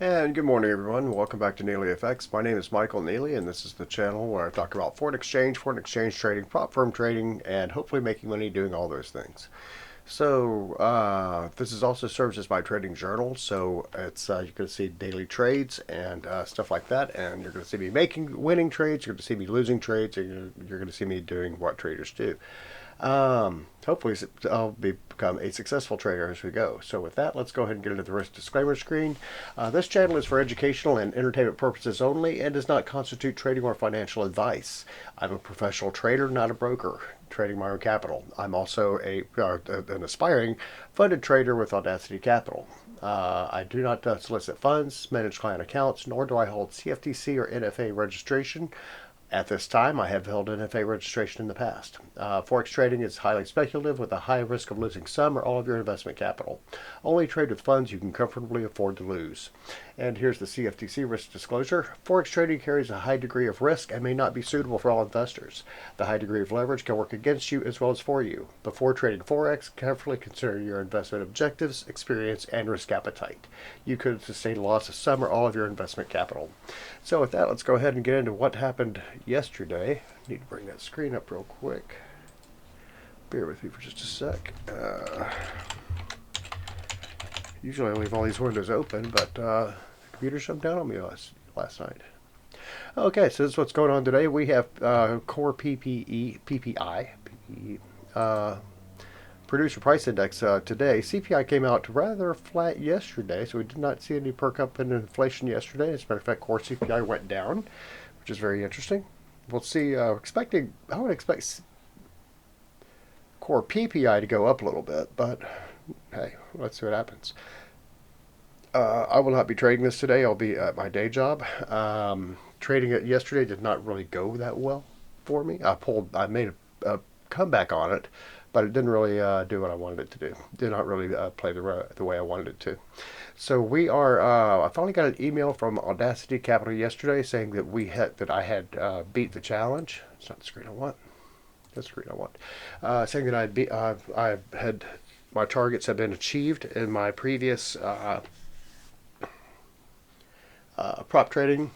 And good morning, everyone. Welcome back to NeelyFX. My name is Michael Neely, and this is the channel where I talk about foreign exchange trading, prop firm trading, and hopefully making money doing all those things. So this is also serves as my trading journal. So it's you're going to see daily trades and stuff like that, and you're going to see me winning trades. You're going to see me losing trades, and you're going to see me doing what traders do. Hopefully I'll become a successful trader as we go. So with that, let's go ahead and get into the risk disclaimer screen. This channel is for educational and entertainment purposes only and does not constitute trading or financial advice. I'm a professional trader, not a broker, trading my own capital. I'm also an aspiring funded trader with Audacity Capital. I do not solicit funds, manage client accounts, nor do I hold CFTC or NFA registration. At this time, I have held NFA registration in the past. Forex trading is highly speculative with a high risk of losing some or all of your investment capital. Only trade with funds you can comfortably afford to lose. And here's the CFTC risk disclosure. Forex trading carries a high degree of risk and may not be suitable for all investors. The high degree of leverage can work against you as well as for you. Before trading Forex, carefully consider your investment objectives, experience, and risk appetite. You could sustain loss of some or all of your investment capital. So with that, let's go ahead and get into what happened yesterday. I need to bring that screen up real quick. Bear with me for just a sec. Usually I leave all these windows open, but the computer shut down on me last night. Okay, so this is what's going on today. We have core PPI, producer price index today. CPI came out rather flat yesterday, so we did not see any perk up in inflation yesterday. As a matter of fact, core CPI went down, which is very interesting. We'll see. I would expect core PPI to go up a little bit, but hey, let's see what happens. I will not be trading this today. I'll be at my day job. Trading it yesterday did not really go that well for me. I made a comeback on it, but it didn't really do what I wanted it to do. Did not really play the way I wanted it to. So we are. I finally got an email from Audacity Capital yesterday saying that I had beat the challenge. It's not the screen I want. That's the screen I want. Saying that I had my targets have been achieved in my previous prop trading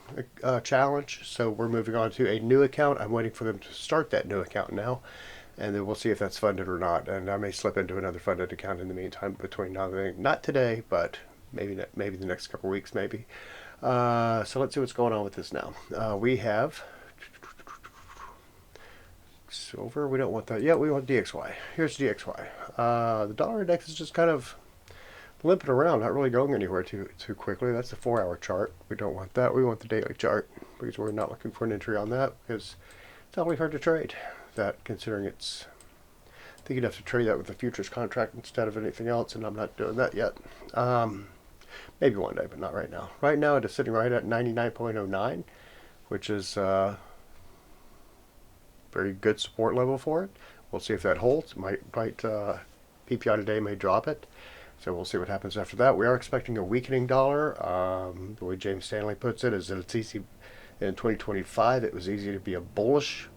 challenge. So we're moving on to a new account. I'm waiting for them to start that new account now, and then we'll see if that's funded or not. And I may slip into another funded account in the meantime between now and then. Not today, but maybe the next couple of weeks, maybe. So let's see what's going on with this now. We have silver. We don't want that yet. We want DXY. Here's DXY. The dollar index is just kind of limping around, not really going anywhere too quickly. That's the 4-hour chart. We don't want that. We want the daily chart because we're not looking for an entry on that because it's awfully hard to trade that, considering it's. I think you'd have to trade that with a futures contract instead of anything else, and I'm not doing that yet. Maybe one day, but not right now. Right now, it is sitting right at 99.09, which is very good support level for it. We'll see if that holds. Might PPI today may drop it. So we'll see what happens after that. We are expecting a weakening dollar. The way James Stanley puts it is that it's easy in 2025. It was easy to be a bullish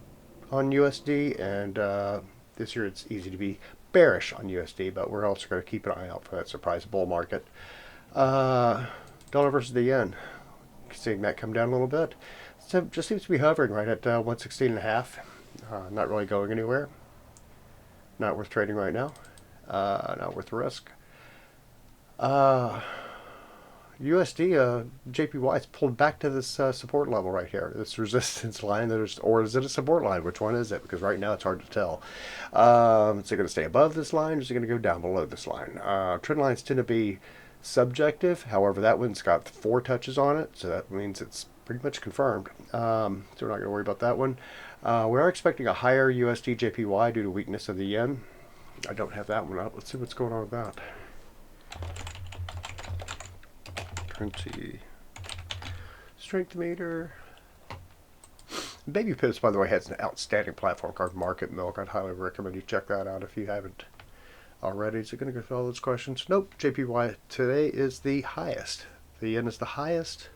on USD, and this year it's easy to be bearish on USD. But we're also going to keep an eye out for that surprise bull market. Dollar versus the yen. Seeing that come down a little bit. So it just seems to be hovering right at 116.5. Not really going anywhere. Not worth trading right now. Not worth the risk. USD, JPY has pulled back to this support level right here, this resistance line. Or is it a support line? Which one is it? Because right now it's hard to tell. Is it going to stay above this line, or is it going to go down below this line? Trend lines tend to be subjective. However, that one's got 4 touches on it, so that means it's pretty much confirmed. So we're not going to worry about that one. We are expecting a higher USD JPY due to weakness of the yen. I don't have that one up. Let's see what's going on with that. Currency strength meter. Baby Pips, by the way, has an outstanding platform called Market Milk. I'd highly recommend you check that out if you haven't already. Is it going to go through all those questions? Nope. JPY today is the highest. The yen is the highest,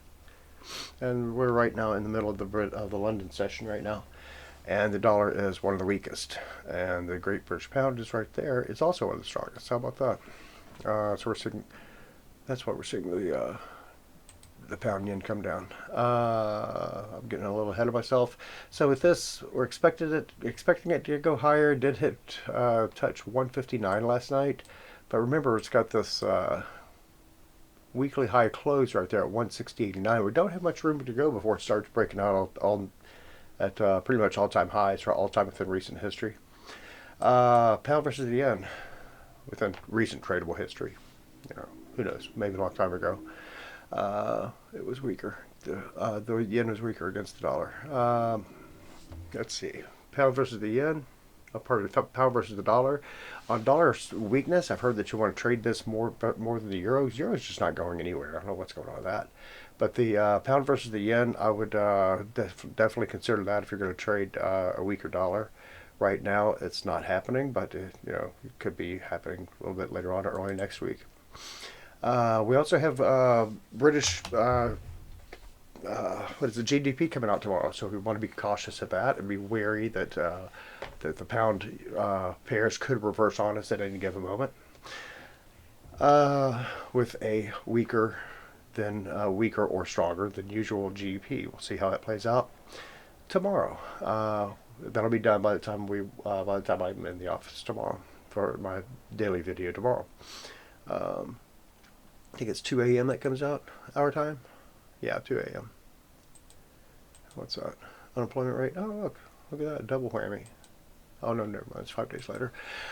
and we're right now in the middle of the London session right now. And the dollar is one of the weakest, and the Great British Pound is right there. It's also one of the strongest. How about that? So we're seeing. That's what we're seeing. The the pound yen come down. I'm getting a little ahead of myself. So with this, we're expecting it to go higher. It did hit touch 159 last night, but remember it's got this weekly high close right there at 160.89. We don't have much room to go before it starts breaking out all at pretty much all-time highs for all-time within recent history. Pound versus the yen within recent tradable history. You know, who knows? Maybe a long time ago. It was weaker. The yen was weaker against the dollar. Let's see. Pound versus the yen. Pound versus the dollar. On dollar weakness, I've heard that you want to trade this more than the euros. Euro's just not going anywhere. I don't know what's going on with that. But the pound versus the yen, I would definitely consider that if you're going to trade a weaker dollar. Right now, it's not happening, but you know, it could be happening a little bit later on or early next week. We also have British, what is the GDP coming out tomorrow? So we want to be cautious of that and be wary that that the pound pairs could reverse on us at any given moment with a weaker or stronger than usual GDP. We'll see how that plays out tomorrow. That'll be done by the time I'm in the office tomorrow for my daily video tomorrow. I think it's 2 a.m. that comes out, our time. Yeah, 2 a.m. What's that? Unemployment rate? Oh, look at that, double whammy. Oh, no, never mind, it's 5 days later.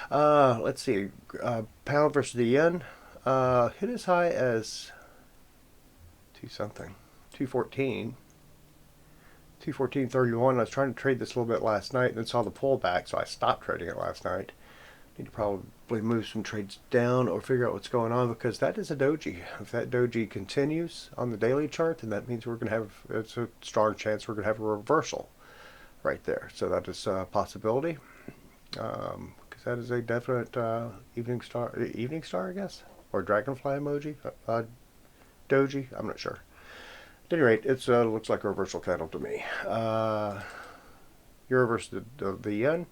Let's see, pound versus the yen. Hit as high as 214. 214.31. I was trying to trade this a little bit last night and then saw the pullback, so I stopped trading it last night. Need to probably move some trades down or figure out what's going on, because that is a doji. If that doji continues on the daily chart, then that means it's a strong chance we're going to have a reversal right there. So that is a possibility, because that is a definite evening star, I guess, or dragonfly emoji, doji. I'm not sure. At any rate, it looks like a reversal candle to me. Euro versus the yen.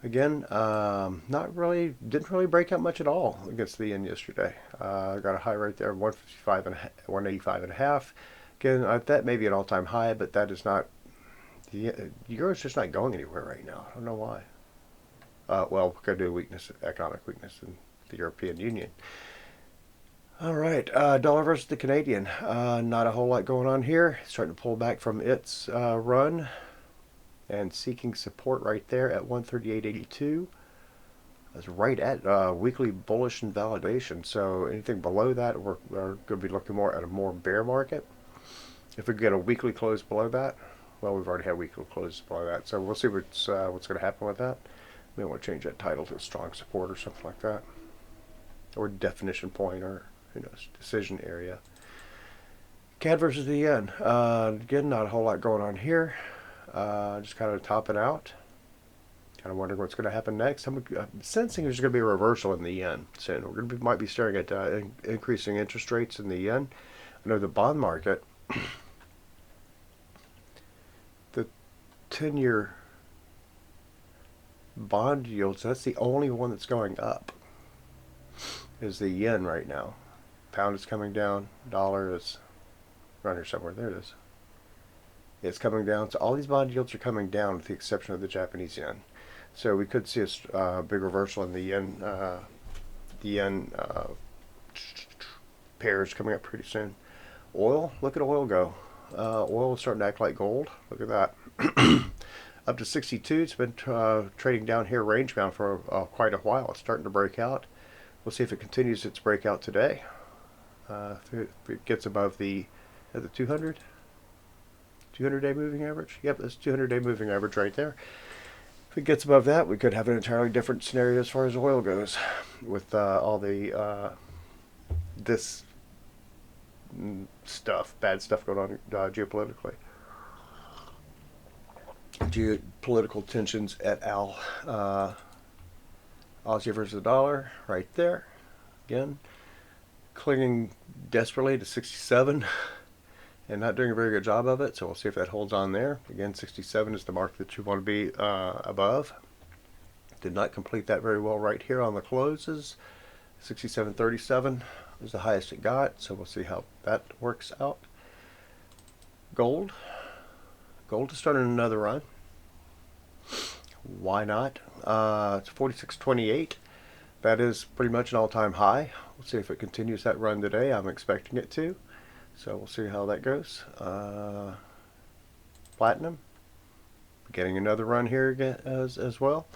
Again, didn't really break out much at all against the yen yesterday. Got a high right there, 185 and a half. Again, that may be an all-time high, but that is not. The euro's just not going anywhere right now. I don't know why. Well, we could do economic weakness in the European Union. All right, dollar versus the Canadian. Not a whole lot going on here. It's starting to pull back from its run and seeking support right there at 138.82. That's right at weekly bullish invalidation. So anything below that, we're going to be looking more at a more bear market. If we get a weekly close below that, well, we've already had weekly closes below that. So we'll see what's going to happen with that. Maybe want to change that title to strong support or something like that, or definition point, or who knows, decision area. CAD versus the yen. Again, not a whole lot going on here. Just kind of topping out. Kind of wondering what's going to happen next. I'm sensing there's going to be a reversal in the yen soon. Might be staring at increasing interest rates in the yen. I know the bond market, the 10-year bond yields, that's the only one that's going up, is the yen right now. Pound is coming down. Dollar is around here somewhere. There it is. It's coming down. So all these bond yields are coming down with the exception of the Japanese yen. So we could see a big reversal in the yen. The yen pairs coming up pretty soon. Oil, look at oil go. Oil is starting to act like gold. Look at that. Up to 62. It's been trading down here range bound for quite a while. It's starting to break out. We'll see if it continues its breakout today. If it gets above the 200. 200-day moving average? Yep, that's 200-day moving average right there. If it gets above that, we could have an entirely different scenario as far as oil goes, with all the this stuff, bad stuff going on geopolitically. Geopolitical tensions et al. Aussie versus the dollar, right there. Again, clinging desperately to 67. And not doing a very good job of it, so we'll see if that holds on there. Again, 67 is the mark that you want to be above. Did not complete that very well right here on the closes. 67.37 was the highest it got, so we'll see how that works out. Gold. Gold is starting another run. Why not? It's 46.28. That is pretty much an all-time high. We'll see if it continues that run today. I'm expecting it to. So we'll see how that goes. Platinum. Getting another run here again as well.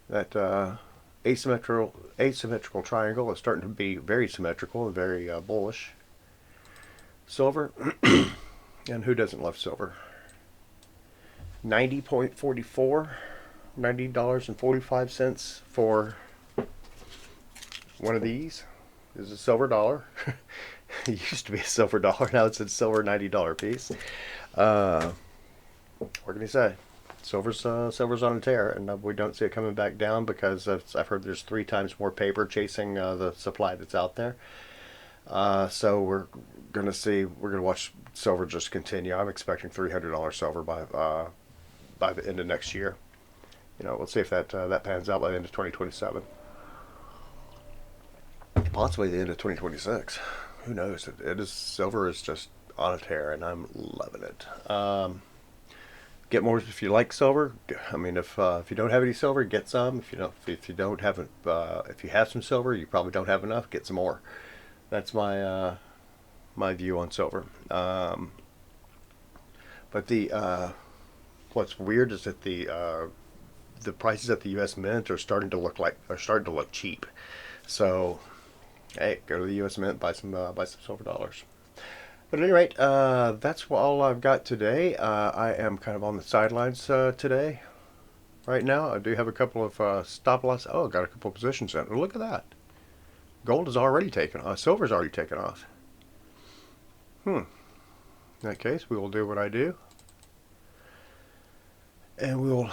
That asymmetrical triangle is starting to be very symmetrical and very bullish. Silver. And who doesn't love silver? 90.44. $90.45 for one of these. This is a silver dollar. It used to be a silver dollar. Now it's a silver $90 piece. What can you say? Silver's on a tear, and we don't see it coming back down because I've heard there's 3 times more paper chasing the supply that's out there. So we're gonna watch silver just continue. I'm expecting $300 silver by the end of next year. You know, we'll see if that pans out by the end of 2027. Possibly the end of 2026. Who knows? Silver is just on a tear, and I'm loving it. Get more if you like silver. I mean, if you don't have any silver, get some. If you have some silver, you probably don't have enough. Get some more. That's my my view on silver. But what's weird is that the prices at the U.S. Mint are starting to look cheap. So, hey, go to the U.S. Mint, buy some silver dollars. But at any rate, that's all I've got today. I am kind of on the sidelines today. Right now, I do have a couple of stop loss. Oh, I got a couple of positions in. Look at that. Gold is already taken off. Silver's already taken off. In that case, we will do what I do. And we will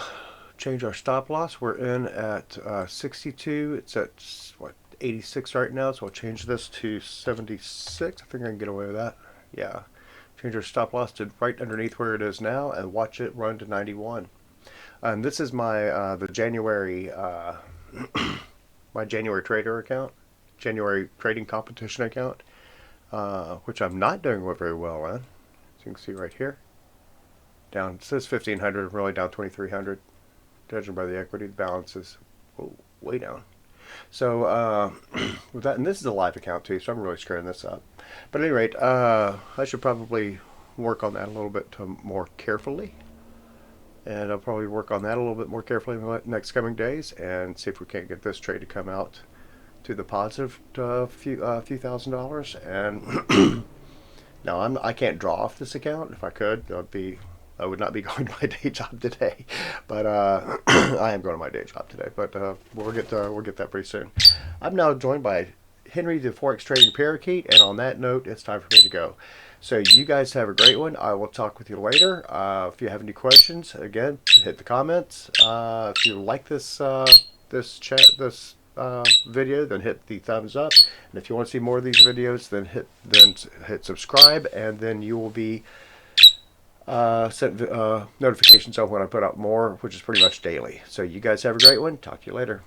change our stop loss. We're in at 62. It's at, what, 86 right now. So I'll change this to 76. I think I can get away with that. Yeah. Change our stop loss to right underneath where it is now and watch it run to 91. And this is my the January my January trader account, January trading competition account, which I'm not doing very well in. As you can see right here, down, it says 1,500, really down 2,300. Judging by the equity, the balance is way down. So with that, and this is a live account too, so I'm really screwing this up. But at any rate, I should probably work on that a little bit more carefully. And I'll probably work on that a little bit more carefully in the next coming days and see if we can't get this trade to come out to the positive few $1,000. And now I can't draw off this account. If I could, I would not be going to my day job today. But I am going to my day job today. But we'll get that pretty soon. I'm now joined by Henry, the Forex trading parakeet, and on that note, it's time for me to go. So you guys have a great one. I will talk with you later. If you have any questions, again, hit the comments. If you like this video, then hit the thumbs up. And if you want to see more of these videos, then hit subscribe, and then you will be sent notifications on when I put out more, which is pretty much daily. So you guys have a great one. Talk to you later.